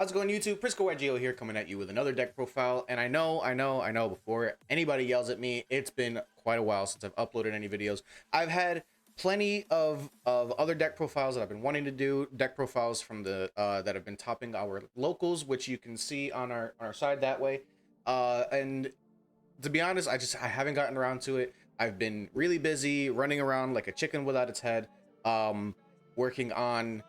How's it going, YouTube? Prisco here, coming at you with another deck profile. And I know, before anybody yells at me, it's been quite a while since I've uploaded any videos. I've had plenty of other deck profiles that I've been wanting to do, deck profiles from the that have been topping our locals, which you can see on our side that way. And to be honest, I haven't gotten around to it. I've been really busy running around like a chicken without its head, working on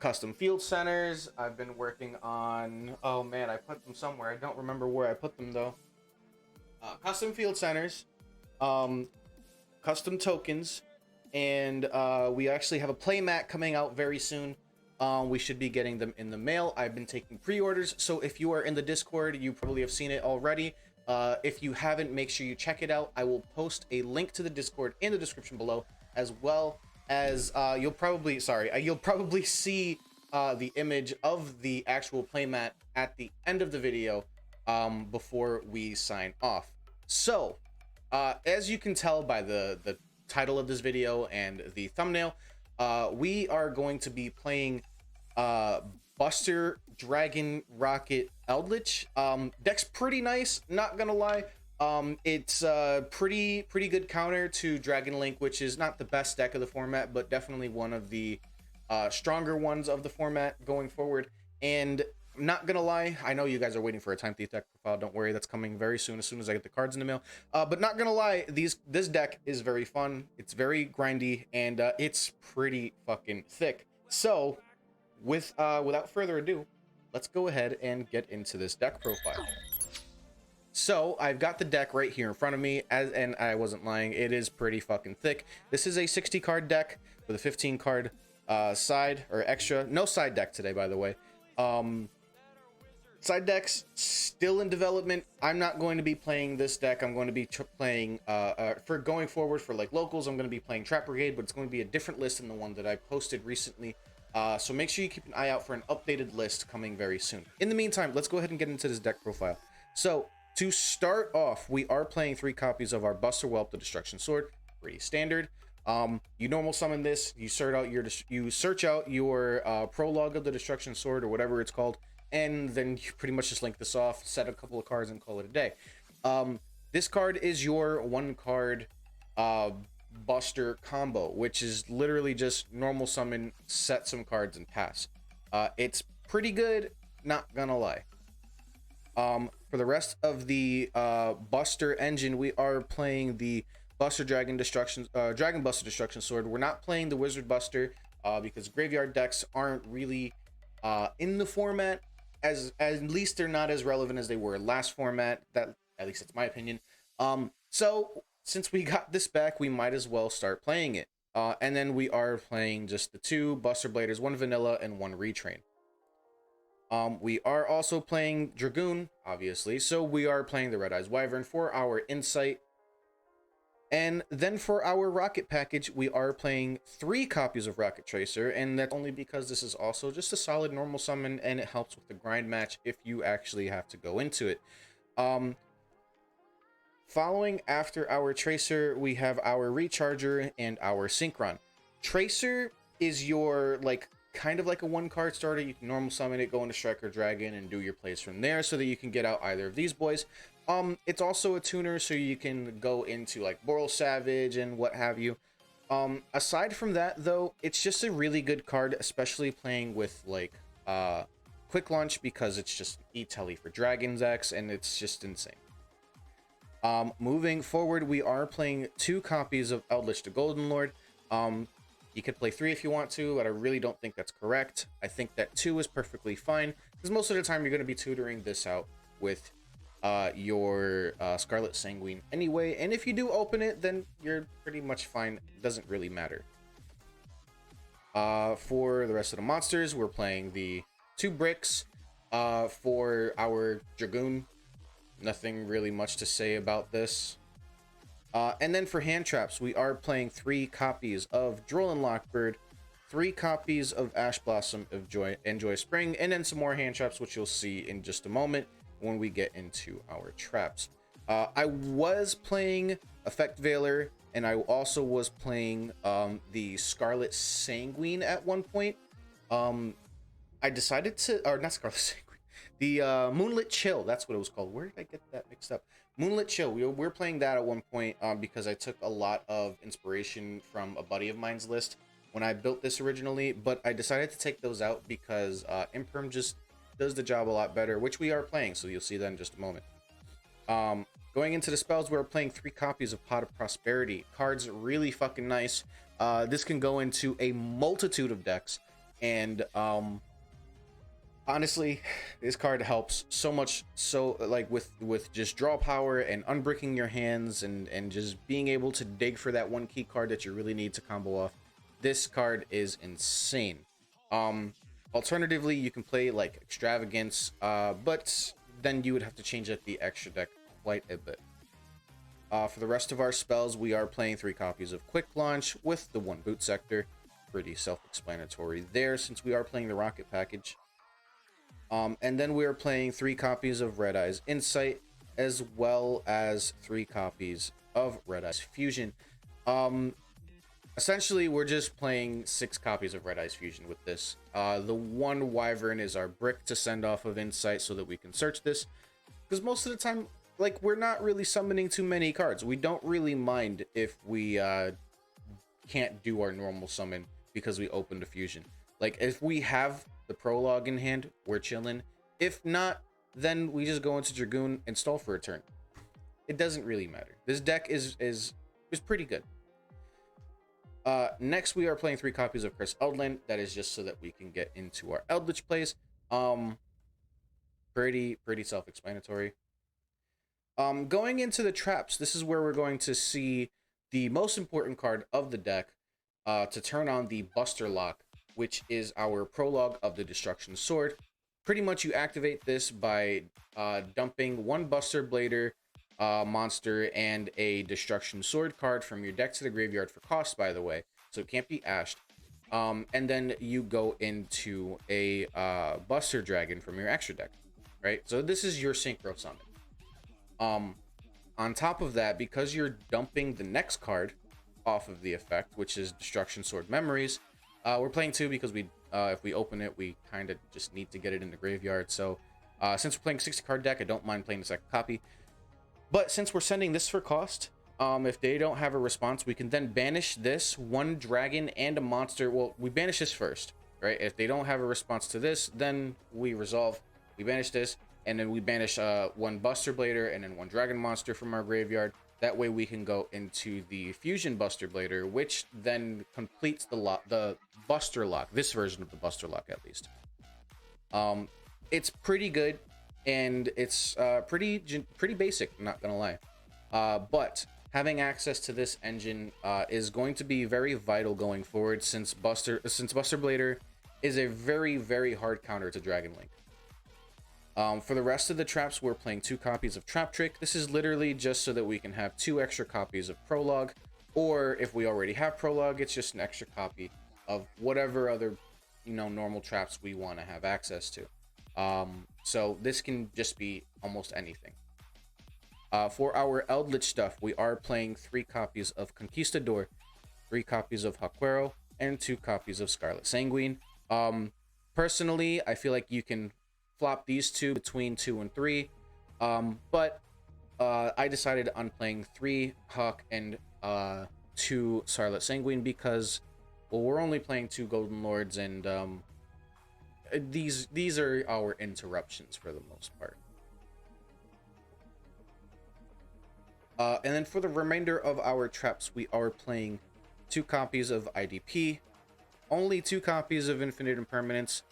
custom field centers. I've been working on, oh man, I put them somewhere. I don't remember where I put them though. Custom field centers, custom tokens, and we actually have a playmat coming out very soon. We should be getting them in the mail. I've been taking pre-orders, so if you are in the Discord, you probably have seen it already. If you haven't, make sure you check it out. I will post a link to the Discord in the description below, as well as you'll probably see the image of the actual playmat at the end of the video, before we sign off. So as you can tell by the title of this video and the thumbnail, we are going to be playing Buster Dragon Rokket Eldlich. Deck's pretty nice, not gonna lie. It's a pretty good counter to Dragon Link, which is not the best deck of the format, but definitely one of the stronger ones of the format going forward. And I'm not gonna lie, I know you guys are waiting for a Time Thief deck profile. Don't worry, that's coming very soon, as I get the cards in the mail. But not gonna lie, this deck is very fun. It's very grindy, and it's pretty fucking thick. So without further ado, let's go ahead and get into this deck profile. So I've got the deck right here in front of me, and I wasn't lying, it is pretty fucking thick. This is a 60 card deck with a 15 card side or extra. No side deck today, by the way. Side decks still in development. I'm not going to be playing this deck. I'm going to be playing for going forward for like locals. I'm going to be playing Trap Brigade, but it's going to be a different list than the one that I posted recently. So make sure you keep an eye out for an updated list coming very soon. In the meantime, let's go ahead and get into this deck profile. So to start off, we are playing 3 copies of our Buster Whelp, the Destruction Sword. Pretty standard. You normal summon this. You search out your prologue of the Destruction Sword, or whatever it's called, and then you pretty much just link this off, set a couple of cards, and call it a day. This card is your 1-card Buster combo, which is literally just normal summon, set some cards, and pass. It's pretty good, not gonna lie. For the rest of the Buster engine, we are playing the Buster Dragon Buster Destruction Sword. We're not playing the Wizard Buster because graveyard decks aren't really in the format, at least they're not as relevant as they were last format. That, at least that's my opinion. So since we got this back, we might as well start playing it. And then we are playing just the 2 Buster Bladers, 1 Vanilla and 1 Retrain. We are also playing Dragoon, obviously, so we are playing the Red Eyes Wyvern for our Insight. And then for our Rokket package, we are playing 3 copies of Rokket Tracer, and that's only because this is also just a solid normal summon, and it helps with the grind match if you actually have to go into it. Following after our Tracer, we have our Recharger and our Synchron. Tracer is your, like, kind of like a 1-card starter. You can normal summon it, go into Striker Dragon, and do your plays from there so that you can get out either of these boys. It's also a tuner, so you can go into like Boral Savage and what have you. Aside from that, though, it's just a really good card, especially playing with like Quick Launch, because it's just E-Telly for Dragon's X, and it's just insane. Moving forward, we are playing 2 copies of Eldlich the Golden Lord. You could play 3 if you want to, but I really don't think that's correct. I think that 2 is perfectly fine, because most of the time you're going to be tutoring this out with your Scarlet Sanguine anyway, and if you do open it, then you're pretty much fine. It doesn't really matter. For the rest of the monsters, we're playing the 2 bricks. For our Dragoon, nothing really much to say about this. And then for hand traps, we are playing 3 copies of Droll and Lockbird, 3 copies of Ash Blossom of Joy and Joy Spring, and then some more hand traps, which you'll see in just a moment when we get into our traps. I was playing Effect Veiler, and I also was playing the Scarlet Sanguine at one point. I decided to, or not Scarlet Sanguine, the Moonlit Chill. That's what it was called. Where did I get that mixed up? Moonlit Chill. We were playing that at one point because I took a lot of inspiration from a buddy of mine's list when I built this originally, but I decided to take those out because Imperm just does the job a lot better, which we are playing, so you'll see that in just a moment. Going into the spells, we're playing 3 copies of Pot of Prosperity. Cards really fucking nice. This can go into a multitude of decks, and honestly, this card helps so much, so like with just draw power and unbricking your hands and just being able to dig for that one key card that you really need to combo off. This card is insane. Alternatively, you can play like Extravagance, but then you would have to change up the extra deck quite a bit. For the rest of our spells, we are playing 3 copies of Quick Launch with the 1 Boot Sector. Pretty self-explanatory there, since we are playing the Rokket package. And then we are playing 3 copies of Red Eyes Insight, as well as 3 copies of Red Eyes Fusion. Essentially, we're just playing 6 copies of Red Eyes Fusion with this. The 1 Wyvern is our brick to send off of Insight so that we can search this. Because most of the time, like, we're not really summoning too many cards. We don't really mind if we can't do our normal summon because we opened a Fusion. Like, if we have the prologue in hand, we're chilling. If not, then we just go into Dragoon and stall for a turn. It doesn't really matter. This deck is pretty good. Next, we are playing 3 copies of Chris Eldland. That is just so that we can get into our Eldlich plays. Pretty self-explanatory. Going into the traps, this is where we're going to see the most important card of the deck to turn on the Buster Lock, which is our prologue of the Destruction Sword. Pretty much you activate this by dumping 1 Buster Blader monster and a Destruction Sword card from your deck to the graveyard for cost, by the way, so it can't be ashed. And then you go into a Buster Dragon from your extra deck, right? So this is your Synchro Summon. On top of that, because you're dumping the next card off of the effect, which is Destruction Sword Memories, we're playing 2 because we if we open it, we kind of just need to get it in the graveyard. So since we're playing 60 card deck, I don't mind playing the second copy. But since we're sending this for cost, if they don't have a response, we can then banish this 1 dragon and a monster. Well, we banish this first, right? If they don't have a response to this, then we resolve. We banish this, and then we banish 1 Buster Blader and then 1 dragon monster from our graveyard. That way we can go into the Fusion Buster Blader, which then completes the Buster Lock, this version of the Buster Lock at least. It's pretty good, and it's pretty basic, I'm not gonna lie. But having access to this engine is going to be very vital going forward, since Buster Blader is a very hard counter to Dragon Link. For the rest of the traps, we're playing 2 copies of Trap Trick. This is literally just so that we can have 2 extra copies of Prologue, or if we already have Prologue, it's just an extra copy of whatever other, normal traps we want to have access to. So this can just be almost anything. For our Eldlich stuff, we are playing 3 copies of Conquistador, 3 copies of Haquero, and 2 copies of Scarlet Sanguine. Personally, I feel like you can flop these 2 between 2 and 3, but I decided on playing 3 Hawk and 2 Scarlet Sanguine because, well, we're only playing 2 Golden Lords, and these are our interruptions for the most part. And then for the remainder of our traps, we are playing 2 copies of IDP, only 2 copies of Infinite Impermanence,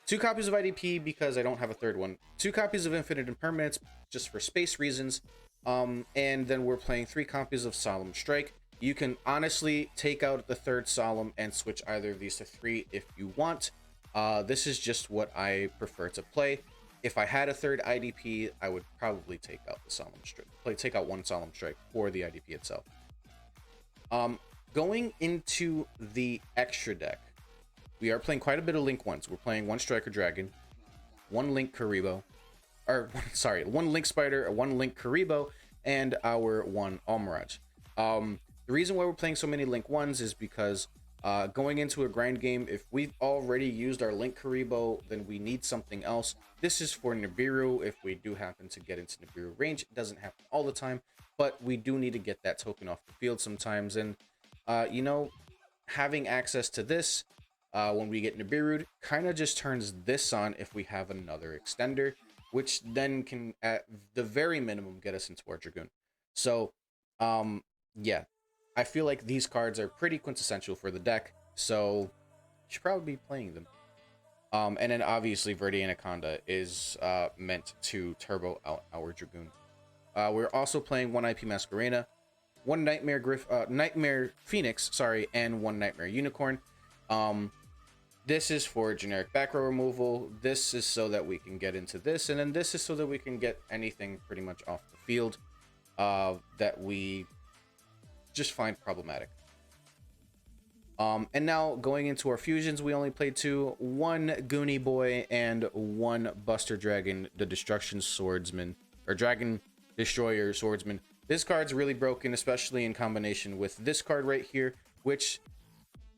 2 copies of IDP because I don't have a third one, 2 copies of Infinite Impermanence just for space reasons, and then we're playing 3 copies of Solemn Strike. You can honestly take out the 3rd Solemn and switch either of these to 3 if you want. This is just what I prefer to play. If I had a 3rd IDP, I would probably take out the Solemn Strike. Take out 1 Solemn Strike for the IDP itself. Going into the extra deck, we are playing quite a bit of Link 1s. We're playing 1 Striker Dragon, 1 Link Karibo, or sorry, 1 Link Spider, 1 Link Karibo, and our 1 Almirage. The reason why we're playing so many Link 1s is because Going into a grind game, if we've already used our Link Karibo, then we need something else. This is for Nibiru if we do happen to get into Nibiru range. It doesn't happen all the time, but we do need to get that token off the field sometimes. And, you know, having access to this when we get Nibiru'd kind of just turns this on if we have another extender, which then can, at the very minimum, get us into our Dragoon. So, yeah, I feel like these cards are pretty quintessential for the deck, so you should probably be playing them. And then obviously Verde Anaconda is meant to turbo out our Dragoon. We're also playing one IP Masquerena, one Nightmare Phoenix, sorry, and one Nightmare Unicorn. This is for generic back row removal. This is so that we can get into this, and then this is so that we can get anything pretty much off the field that we just find problematic. And now going into our fusions, we only played two, one Goonie Boy and one Buster Dragon, the Destruction Swordsman, or Dragon Destroyer Swordsman. This card's really broken, especially in combination with this card right here, which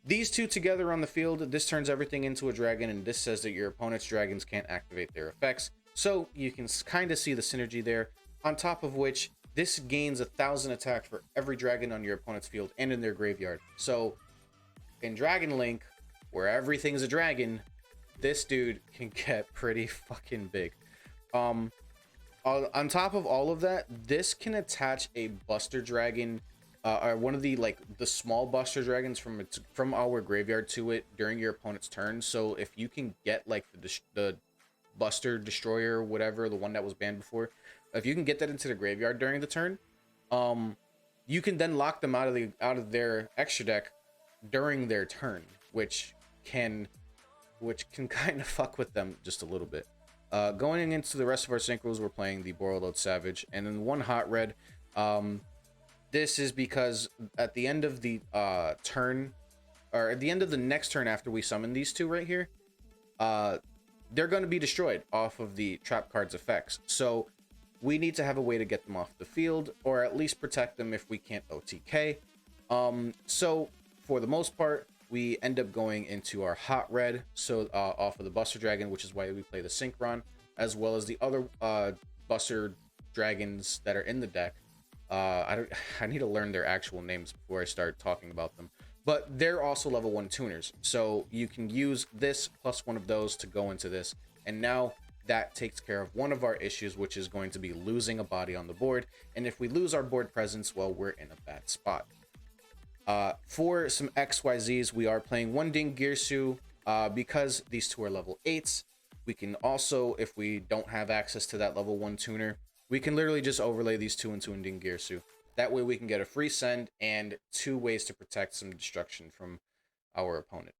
these two together on the field, this turns everything into a dragon, and this says that your opponent's dragons can't activate their effects. So you can kind of see the synergy there, on top of which this gains 1,000 attack for every dragon on your opponent's field and in their graveyard. So in Dragon Link, where everything's a dragon, this dude can get pretty fucking big. On top of all of that, this can attach a Buster Dragon, or one of the small Buster Dragons from our graveyard to it during your opponent's turn. So if you can get like the Buster Destroyer, whatever, the one that was banned before, if you can get that into the graveyard during the turn, you can then lock them out of their extra deck during their turn, which can kind of fuck with them just a little bit. Going into the rest of our synchros, we're playing the Borreload Savage, and then one Hot Red. This is because at the end of the turn, or at the end of the next turn after we summon these two right here, they're going to be destroyed off of the trap card's effects. So we need to have a way to get them off the field, or at least protect them if we can't OTK. So for the most part, we end up going into our Hot Red, so off of the Buster Dragon, which is why we play the Synchron, as well as the other Buster Dragons that are in the deck. I need to learn their actual names before I start talking about them. But they're also level 1 tuners, so you can use this plus one of those to go into this. And now that takes care of one of our issues, which is going to be losing a body on the board. And if we lose our board presence, well, we're in a bad spot. For some XYZs, we are playing one Dingirsu, because these two are level 8s. We can also, if we don't have access to that level 1 tuner, we can literally just overlay these two into a Dingirsu. That way we can get a free send and 2 ways to protect some destruction from our opponent.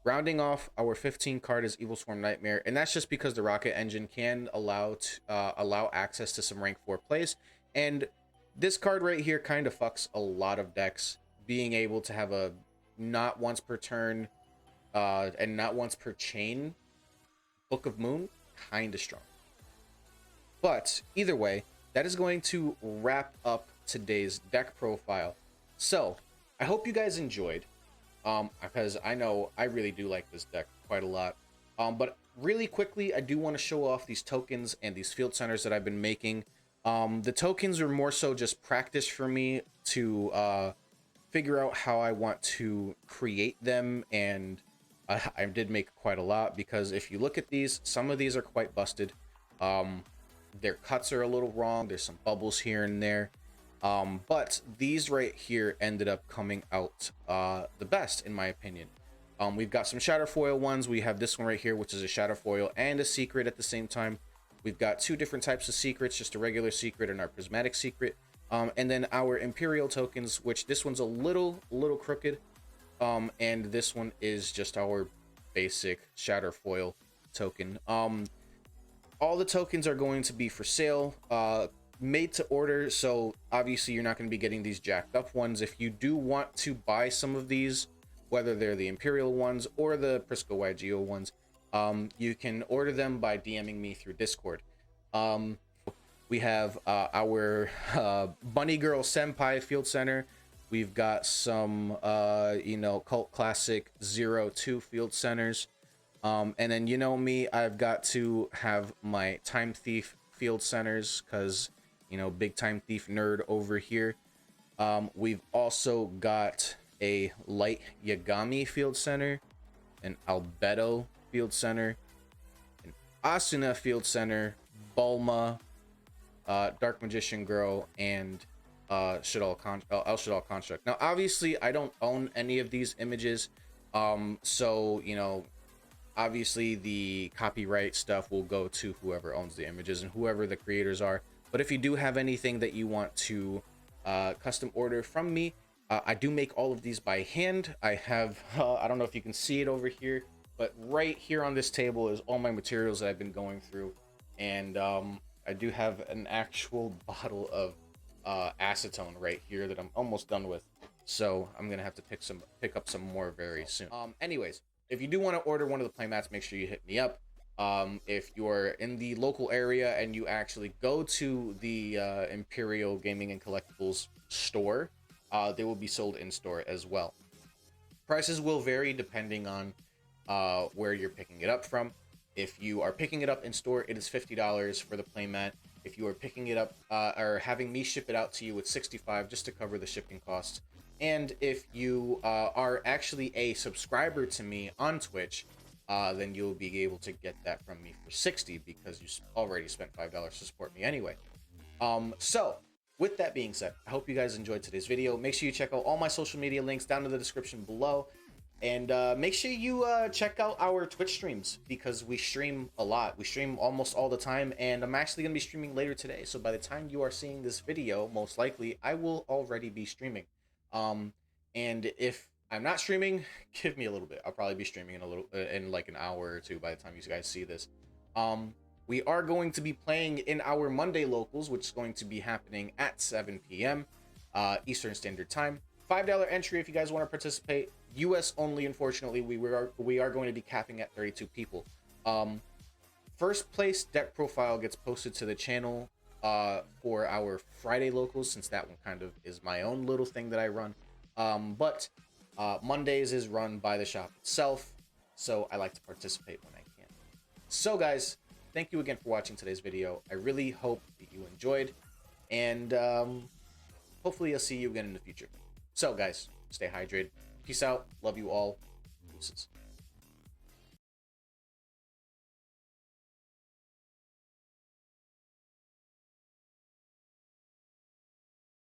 Rounding off, our 15 card is Evil Swarm Nightmare, and that's just because the Rokket engine can allow access to some rank 4 plays, and this card right here kind of fucks a lot of decks. Being able to have a not once per turn and not once per chain Book of Moon, kind of strong. But either way, that is going to wrap up today's deck profile. So I hope you guys enjoyed, because I know I really do like this deck quite a lot. But really quickly, I do want to show off these tokens and these field centers that I've been making. The tokens are more so just practice for me to figure out how I want to create them, and I did make quite a lot, because if you look at these, some of these are quite busted. Their cuts are a little wrong, there's some bubbles here and there, but these right here ended up coming out the best in my opinion. We've got some shadow foil ones. We have this one right here, which is a shadow foil and a secret at the same time. We've got 2 different types of secrets, just a regular secret and our prismatic secret. And then our Imperial tokens, which this one's a little crooked. And this one is just our basic shadow foil token. All the tokens are going to be for sale, made to order. So obviously you're not going to be getting these jacked up ones. If you do want to buy some of these, whether they're the Imperial ones or the Prisco YGO ones, you can order them by DMing me through Discord. We have our Bunny Girl Senpai Field Center. We've got some, cult classic 02 field centers. And then, you know me, I've got to have my Time Thief field centers because, big Time Thief nerd over here. We've also got a Light Yagami field center, an Albedo field center, an Asuna field center, Bulma, Dark Magician Girl, and El Shadal Construct. Now, obviously, I don't own any of these images, so obviously the copyright stuff will go to whoever owns the images and whoever the creators are. But if you do have anything that you want to custom order from me, I do make all of these by hand. I have I don't know if you can see it over here, but right here on this table is all my materials that I've been going through. And I do have an actual bottle of acetone right here that I'm almost done with, so I'm gonna have to pick up some more very soon. Anyways, if you do want to order one of the playmats, make sure you hit me up. If you're in the local area and you actually go to the Imperial Gaming and Collectibles store, they will be sold in store as well. Prices will vary depending on where you're picking it up from. If you are picking it up in store, it is $50 for the playmat. If you are picking it up or having me ship it out to you, it's $65 just to cover the shipping costs. And if you are actually a subscriber to me on Twitch, then you'll be able to get that from me for $60 because you already spent $5 to support me anyway. So with that being said, I hope you guys enjoyed today's video. Make sure you check out all my social media links down in the description below. And make sure you check out our Twitch streams because we stream a lot. We stream almost all the time, and I'm actually going to be streaming later today. So by the time you are seeing this video, most likely, I will already be streaming. And if I'm not streaming, give me a little bit. I'll probably be streaming in like an hour or two by the time you guys see this. We are going to be playing in our Monday locals, which is going to be happening at 7 p.m. Eastern Standard Time. $5 entry if you guys want to participate. US only, unfortunately. We are going to be capping at 32 people. First place deck profile gets posted to the channel for our Friday locals, since that one kind of is my own little thing that I run. But Mondays is run by the shop itself, so I like to participate when I can. So guys, thank you again for watching today's video. I really hope that you enjoyed, and hopefully I'll see you again in the future. So guys, stay hydrated. Peace out. Love you all. Deuces.